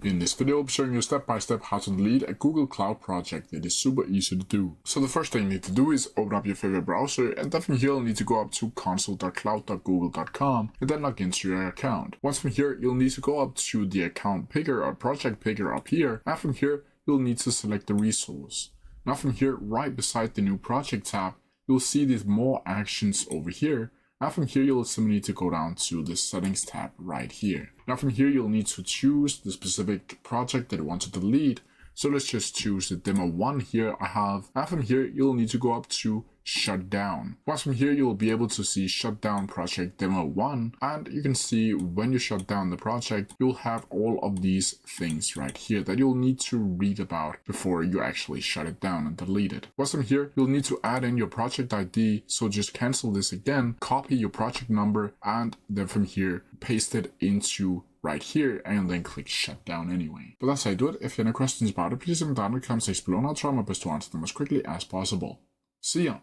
In this video, I'll be showing you step by step how to delete a Google Cloud project. It is super easy to do. So the first thing you need to do is open up your favorite browser, and then from here you'll need to go up to console.cloud.google.com and then log into your account. Once from here, you'll need to go up to the account picker or project picker up here, and from here you'll need to select the resource. Now from here, right beside the new project tab, you'll see these more actions over here. Now from here, you'll simply need to go down to the settings tab right here. Now from here, you'll need to choose the specific project that you want to delete. So let's just choose the demo 1 here I have. And from here, you'll need to go up to shut down. Once from here, you'll be able to see shut down project demo 1. And you can see when you shut down the project, you'll have all of these things right here that you'll need to read about before you actually shut it down and delete it. Once from here, you'll need to add in your project ID. So just cancel this again, copy your project number, and then from here, paste it into right here and then click shut down anyway. But that's how you do it. If you have any questions about it, please leave them down in the comment section below and I'll try my best to answer them as quickly as possible. See ya!